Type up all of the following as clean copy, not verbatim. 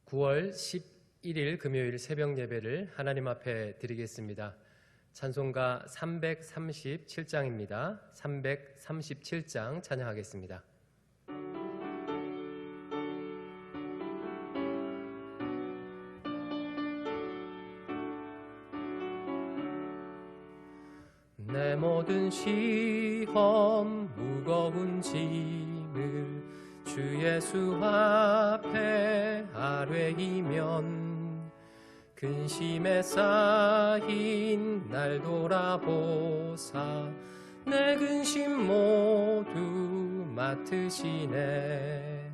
9월 11일 금요일 새벽 예배를 하나님 앞에 드리겠습니다. 찬송가 337장입니다. 337장 찬양하겠습니다. 내 모든 시험 무거운 짐을 주 예수 앞에 아뢰이면 근심에 쌓인 날 돌아보사 내 근심 모두 맡으시네.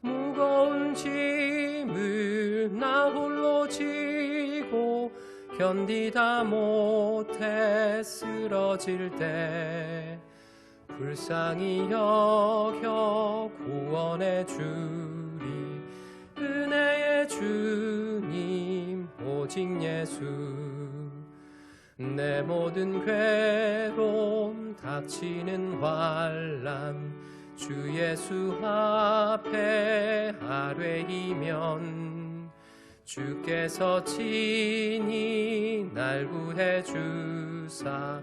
무거운 짐을 나 홀로 지고 견디다 못해 쓰러질 때 불쌍히 여겨 구원해 주리. 은혜의 주님 오직 예수. 내 모든 괴로움 닥치는 환난 주 예수 앞에 아뢰이면 주께서 친히 날 구해 주사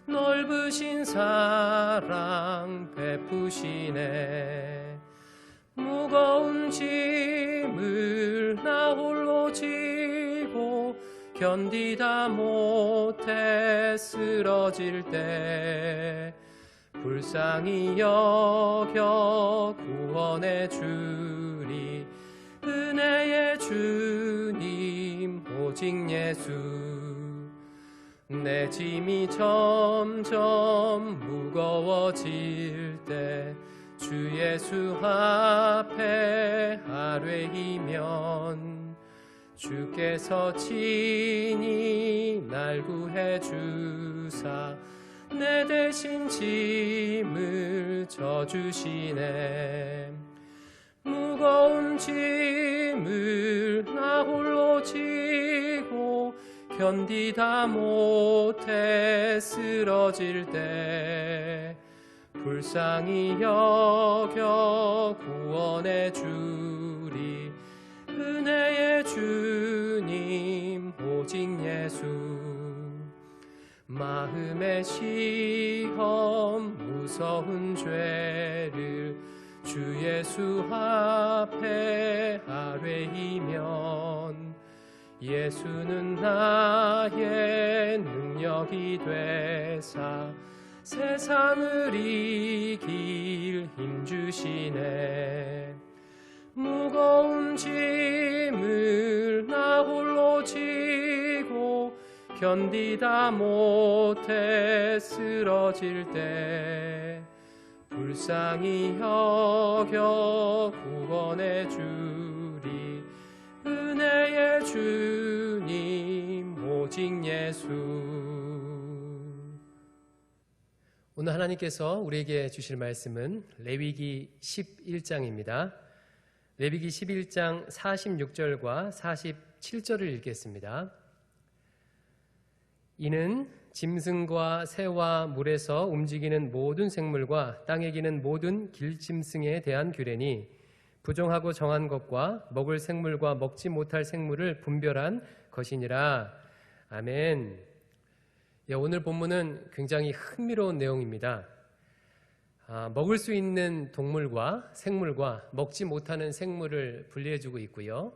넓으신 사랑 베푸시네. 무거운 짐을 나 홀로 지고 견디다 못해 쓰러질 때 불쌍히 여겨 구원해 주리. 은혜의 주님 오직 예수. 내 짐이 점점 무거워질 때 주 예수 앞에 아뢰이면 주께서 친히 날 구해 주사 내 대신 짐을 져주시네. 무거운 짐을 나 홀로 지고 견디다 못해 쓰러질 때 불쌍히 여겨 구원해 주리. 은혜의 주님 오직 예수. 마음의 시험 무서운 죄를 주 예수 앞에 아뢰이면 예수는 나의 능력이 되사 세상을 이길 힘주시네. 무거운 짐을 나 홀로 지고 견디다 못해 쓰러질 때 불쌍히 여겨 구원해 주리. 은혜의 주님 오직 예수. 오늘 하나님께서 우리에게 주실 말씀은 레위기 11장입니다. 레위기 11장 46절과 47절을 읽겠습니다. 이는 짐승과 새와 물에서 움직이는 모든 생물과 땅에 기는 모든 길짐승에 대한 규례니 부정하고 정한 것과 먹을 생물과 먹지 못할 생물을 분별한 것이니라. 아멘. 오늘 본문은 굉장히 흥미로운 내용입니다. 먹을 수 있는 동물과 생물과 먹지 못하는 생물을 분리해주고 있고요.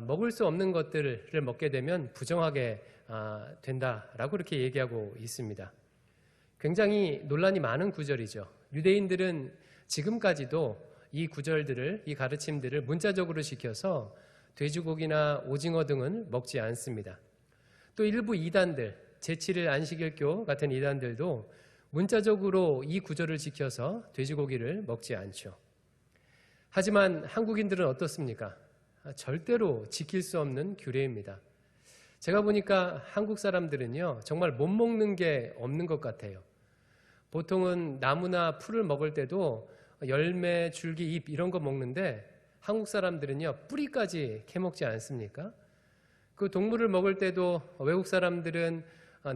먹을 수 없는 것들을 먹게 되면 부정하게 된다라고 이렇게 얘기하고 있습니다. 굉장히 논란이 많은 구절이죠. 유대인들은 지금까지도 이 구절들을, 이 가르침들을 문자적으로 지켜서 돼지고기나 오징어 등은 먹지 않습니다. 또 일부 이단들, 제7일 안식일교 같은 이단들도 문자적으로 이 구절을 지켜서 돼지고기를 먹지 않죠. 하지만 한국인들은 어떻습니까? 절대로 지킬 수 없는 규례입니다. 제가 보니까 한국 사람들은요, 정말 못 먹는 게 없는 것 같아요. 보통은 나무나 풀을 먹을 때도 열매, 줄기, 잎 이런 거 먹는데 한국 사람들은요, 뿌리까지 캐먹지 않습니까? 그 동물을 먹을 때도 외국 사람들은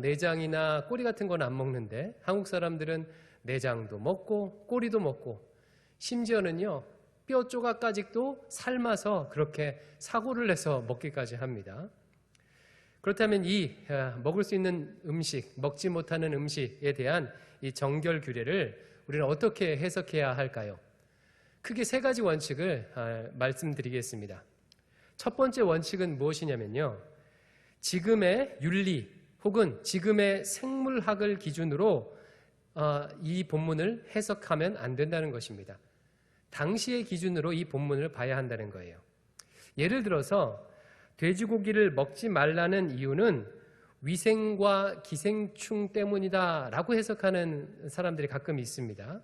내장이나 꼬리 같은 건 안 먹는데 한국 사람들은 내장도 먹고 꼬리도 먹고 심지어는요 뼈 조각까지도 삶아서 그렇게 사고를 내서 먹기까지 합니다. 그렇다면 이 먹을 수 있는 음식, 먹지 못하는 음식에 대한 이 정결 규례를 우리는 어떻게 해석해야 할까요? 크게 세 가지 원칙을 말씀드리겠습니다. 첫 번째 원칙은 무엇이냐면요, 지금의 윤리 혹은 지금의 생물학을 기준으로 이 본문을 해석하면 안 된다는 것입니다. 당시의 기준으로 이 본문을 봐야 한다는 거예요. 예를 들어서 돼지고기를 먹지 말라는 이유는 위생과 기생충 때문이다 라고 해석하는 사람들이 가끔 있습니다.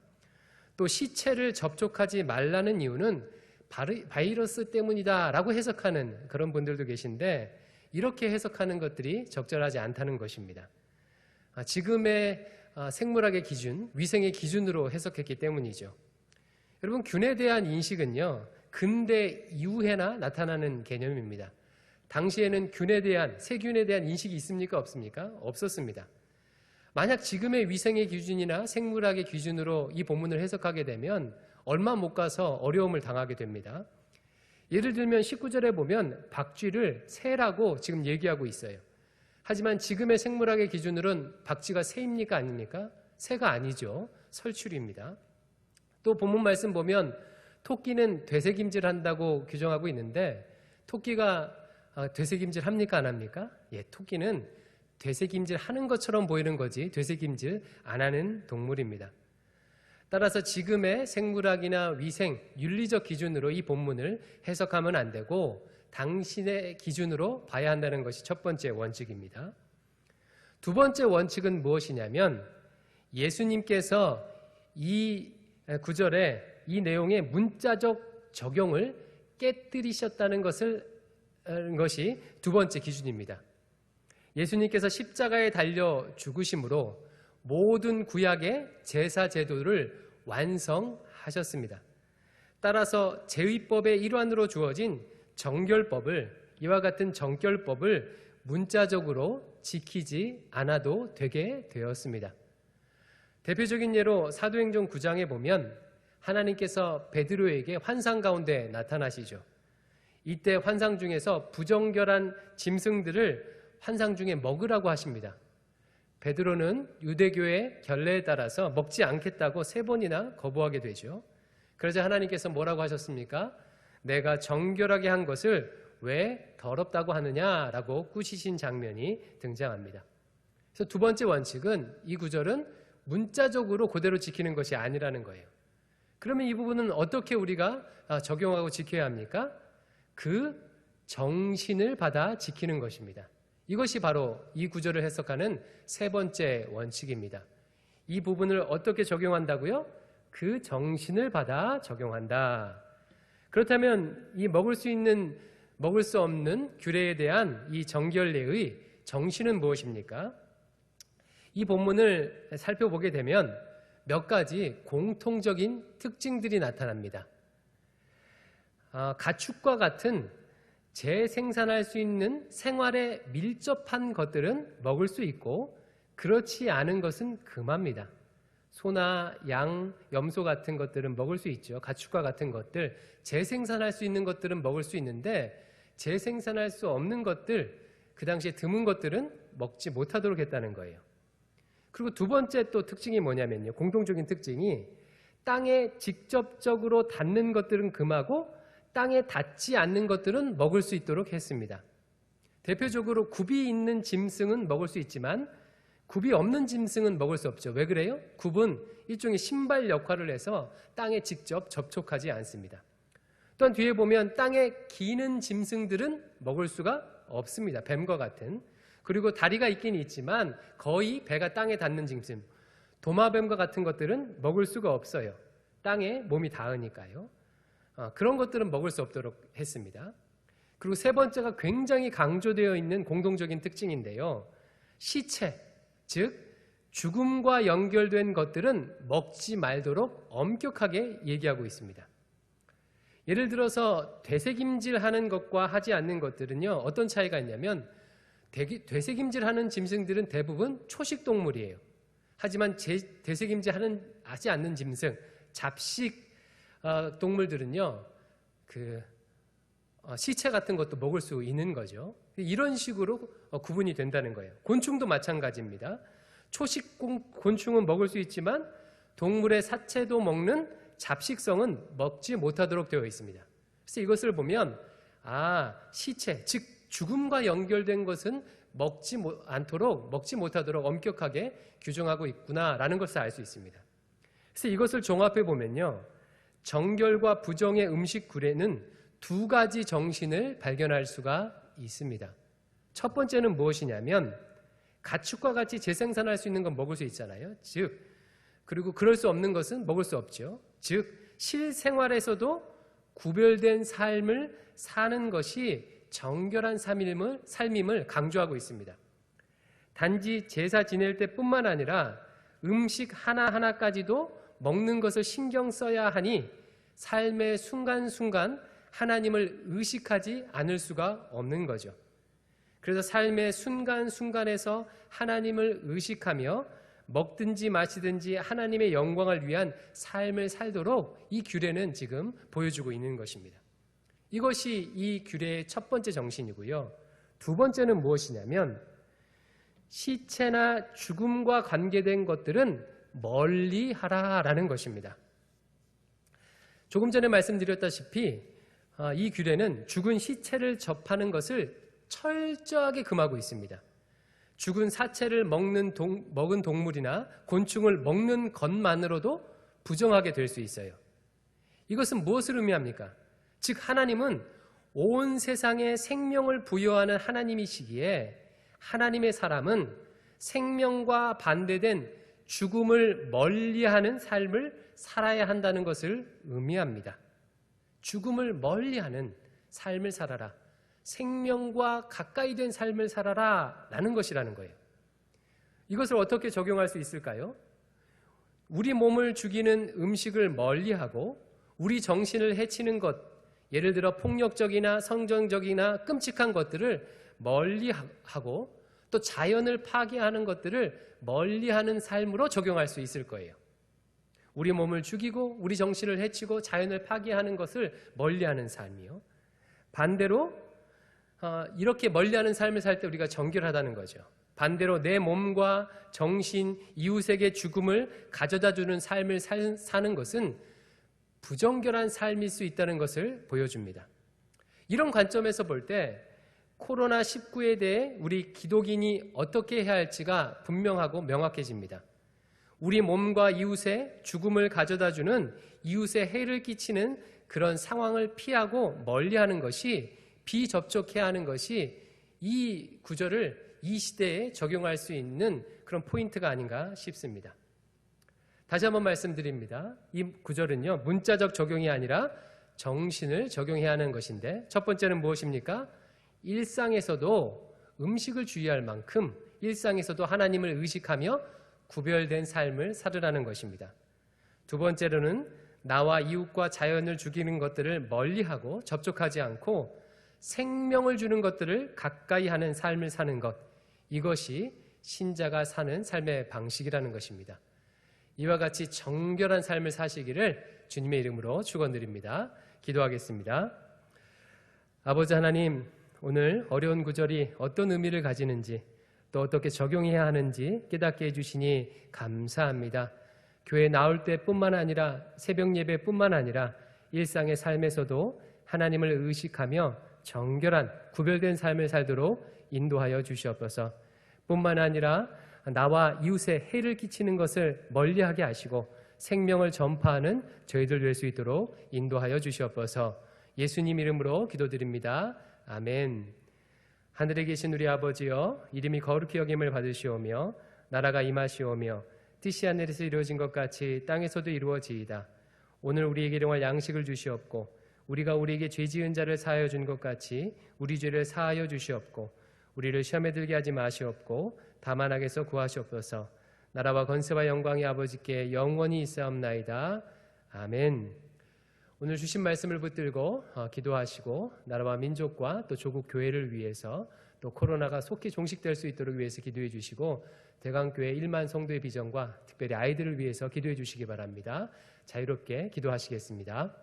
또 시체를 접촉하지 말라는 이유는 바이러스 때문이다 라고 해석하는 그런 분들도 계신데, 이렇게 해석하는 것들이 적절하지 않다는 것입니다. 지금의 생물학의 기준, 위생의 기준으로 해석했기 때문이죠. 여러분, 균에 대한 인식은요, 근대 이후에나 나타나는 개념입니다. 당시에는 균에 대한, 세균에 대한 인식이 있습니까? 없습니까? 없었습니다. 만약 지금의 위생의 기준이나 생물학의 기준으로 이 본문을 해석하게 되면 얼마 못 가서 어려움을 당하게 됩니다. 예를 들면 19절에 보면 박쥐를 새라고 지금 얘기하고 있어요. 하지만 지금의 생물학의 기준으로는 박쥐가 새입니까? 아닙니까? 새가 아니죠. 설출입니다. 또 본문 말씀 보면 토끼는 되새김질한다고 규정하고 있는데, 토끼가 되새김질 합니까? 안 합니까? 예, 토끼는 되새김질 하는 것처럼 보이는 거지 되새김질 안 하는 동물입니다. 따라서 지금의 생물학이나 위생, 윤리적 기준으로 이 본문을 해석하면 안 되고 당신의 기준으로 봐야 한다는 것이 첫 번째 원칙입니다. 두 번째 원칙은 무엇이냐면, 예수님께서 이 구절에 이 내용의 문자적 적용을 깨뜨리셨다는 것이 두 번째 기준입니다. 예수님께서 십자가에 달려 죽으심으로 모든 구약의 제사 제도를 완성하셨습니다. 따라서 제위법의 일환으로 주어진 정결법을, 이와 같은 정결법을 문자적으로 지키지 않아도 되게 되었습니다. 대표적인 예로 사도행전 9장에 보면 하나님께서 베드로에게 환상 가운데 나타나시죠. 이때 환상 중에서 부정결한 짐승들을 환상 중에 먹으라고 하십니다. 베드로는 유대교의 결례에 따라서 먹지 않겠다고 3번이나 거부하게 되죠. 그러자 하나님께서 뭐라고 하셨습니까? 내가 정결하게 한 것을 왜 더럽다고 하느냐라고 꾸짖으신 장면이 등장합니다. 그래서 두 번째 원칙은, 이 구절은 문자적으로 그대로 지키는 것이 아니라는 거예요. 그러면 이 부분은 어떻게 우리가 적용하고 지켜야 합니까? 그 정신을 받아 지키는 것입니다. 이것이 바로 이 구절을 해석하는 세 번째 원칙입니다. 이 부분을 어떻게 적용한다고요? 그 정신을 받아 적용한다. 그렇다면 이 먹을 수 있는, 먹을 수 없는 규례에 대한 이 정결례의 정신은 무엇입니까? 이 본문을 살펴보게 되면 몇 가지 공통적인 특징들이 나타납니다. 가축과 같은 재생산할 수 있는 생활에 밀접한 것들은 먹을 수 있고, 그렇지 않은 것은 금합니다. 소나 양, 염소 같은 것들은 먹을 수 있죠. 가축과 같은 것들, 재생산할 수 있는 것들은 먹을 수 있는데 재생산할 수 없는 것들, 그 당시에 드문 것들은 먹지 못하도록 했다는 거예요. 그리고 두 번째 또 특징이 뭐냐면요, 공통적인 특징이 땅에 직접적으로 닿는 것들은 금하고 땅에 닿지 않는 것들은 먹을 수 있도록 했습니다. 대표적으로 굽이 있는 짐승은 먹을 수 있지만 굽이 없는 짐승은 먹을 수 없죠. 왜 그래요? 굽은 일종의 신발 역할을 해서 땅에 직접 접촉하지 않습니다. 또한 뒤에 보면 땅에 기는 짐승들은 먹을 수가 없습니다. 뱀과 같은. 그리고 다리가 있긴 있지만 거의 배가 땅에 닿는 짐승, 도마뱀과 같은 것들은 먹을 수가 없어요. 땅에 몸이 닿으니까요. 그런 것들은 먹을 수 없도록 했습니다. 그리고 세 번째가 굉장히 강조되어 있는 공동적인 특징인데요, 시체, 즉 죽음과 연결된 것들은 먹지 말도록 엄격하게 얘기하고 있습니다. 예를 들어서 되새김질하는 것과 하지 않는 것들은요, 어떤 차이가 있냐면, 되새김질하는 짐승들은 대부분 초식 동물이에요. 하지만 되새김질하지 않는 짐승, 잡식 동물들은요, 시체 같은 것도 먹을 수 있는 거죠. 이런 식으로 구분이 된다는 거예요. 곤충도 마찬가지입니다. 초식 곤충은 먹을 수 있지만 동물의 사체도 먹는 잡식성은 먹지 못하도록 되어 있습니다. 그래서 이것을 보면 시체, 즉 죽음과 연결된 것은 먹지 못하도록 엄격하게 규정하고 있구나라는 것을 알 수 있습니다. 그래서 이것을 종합해 보면요, 정결과 부정의 음식 구례는 두 가지 정신을 발견할 수가 있습니다. 첫 번째는 무엇이냐면 가축과 같이 재생산할 수 있는 건 먹을 수 있잖아요. 그리고 그럴 수 없는 것은 먹을 수 없죠. 즉 실생활에서도 구별된 삶을 사는 것이 정결한 삶임을 강조하고 있습니다. 단지 제사 지낼 때뿐만 아니라 음식 하나하나까지도 먹는 것을 신경 써야 하니 삶의 순간순간 하나님을 의식하지 않을 수가 없는 거죠. 그래서 삶의 순간순간에서 하나님을 의식하며 먹든지 마시든지 하나님의 영광을 위한 삶을 살도록 이 규례는 지금 보여주고 있는 것입니다. 이것이 이 규례의 첫 번째 정신이고요. 두 번째는 무엇이냐면 시체나 죽음과 관계된 것들은 멀리 하라라는 것입니다. 조금 전에 말씀드렸다시피 이 규례는 죽은 시체를 접하는 것을 철저하게 금하고 있습니다. 죽은 사체를 먹은 동물이나 곤충을 먹는 것만으로도 부정하게 될 수 있어요. 이것은 무엇을 의미합니까? 즉 하나님은 온 세상에 생명을 부여하는 하나님이시기에 하나님의 사람은 생명과 반대된 죽음을 멀리하는 삶을 살아야 한다는 것을 의미합니다. 죽음을 멀리하는 삶을 살아라. 생명과 가까이 된 삶을 살아라 라는 것이라는 거예요. 이것을 어떻게 적용할 수 있을까요? 우리 몸을 죽이는 음식을 멀리하고 우리 정신을 해치는 것, 예를 들어 폭력적이나 성정적이나 끔찍한 것들을 멀리하고 또 자연을 파괴하는 것들을 멀리하는 삶으로 적용할 수 있을 거예요. 우리 몸을 죽이고 우리 정신을 해치고 자연을 파괴하는 것을 멀리하는 삶이요. 반대로 이렇게 멀리하는 삶을 살 때 우리가 정결하다는 거죠. 반대로 내 몸과 정신, 이웃에게 죽음을 가져다주는 삶을 사는 것은 부정결한 삶일 수 있다는 것을 보여줍니다. 이런 관점에서 볼 때 코로나19에 대해 우리 기독인이 어떻게 해야 할지가 분명하고 명확해집니다. 우리 몸과 이웃의 죽음을 가져다주는 이웃에 해를 끼치는 그런 상황을 피하고 멀리하는 것이, 비접촉해야 하는 것이 이 구절을 이 시대에 적용할 수 있는 그런 포인트가 아닌가 싶습니다. 다시 한번 말씀드립니다. 이 구절은요, 문자적 적용이 아니라 정신을 적용해야 하는 것인데, 첫 번째는 무엇입니까? 일상에서도 음식을 주의할 만큼 일상에서도 하나님을 의식하며 구별된 삶을 살으라는 것입니다. 두 번째로는 나와 이웃과 자연을 죽이는 것들을 멀리하고 접촉하지 않고 생명을 주는 것들을 가까이 하는 삶을 사는 것, 이것이 신자가 사는 삶의 방식이라는 것입니다. 이와 같이 정결한 삶을 사시기를 주님의 이름으로 축원드립니다. 기도하겠습니다. 아버지 하나님, 오늘 어려운 구절이 어떤 의미를 가지는지 또 어떻게 적용해야 하는지 깨닫게 해주시니 감사합니다. 교회 나올 때뿐만 아니라 새벽 예배뿐만 아니라 일상의 삶에서도 하나님을 의식하며 정결한 구별된 삶을 살도록 인도하여 주시옵소서. 뿐만 아니라 나와 이웃에 해를 끼치는 것을 멀리하게 하시고 생명을 전파하는 저희들 될 수 있도록 인도하여 주시옵소서. 예수님 이름으로 기도드립니다. 아멘. 하늘에 계신 우리 아버지여, 이름이 거룩히 여김을 받으시오며 나라가 임하시오며 뜻이 하늘에서 이루어진 것 같이 땅에서도 이루어지이다. 오늘 우리에게 일용할 양식을 주시옵고 우리가 우리에게 죄 지은 자를 사하여 준 것 같이 우리 죄를 사하여 주시옵고 우리를 시험에 들게 하지 마시옵고 다만 악에서 구하시옵소서. 나라와 권세와 영광이 아버지께 영원히 있사옵나이다. 아멘. 오늘 주신 말씀을 붙들고 기도하시고 나라와 민족과 또 조국 교회를 위해서 또 코로나가 속히 종식될 수 있도록 위해서 기도해 주시고 대강교회 1만 성도의 비전과 특별히 아이들을 위해서 기도해 주시기 바랍니다. 자유롭게 기도하시겠습니다.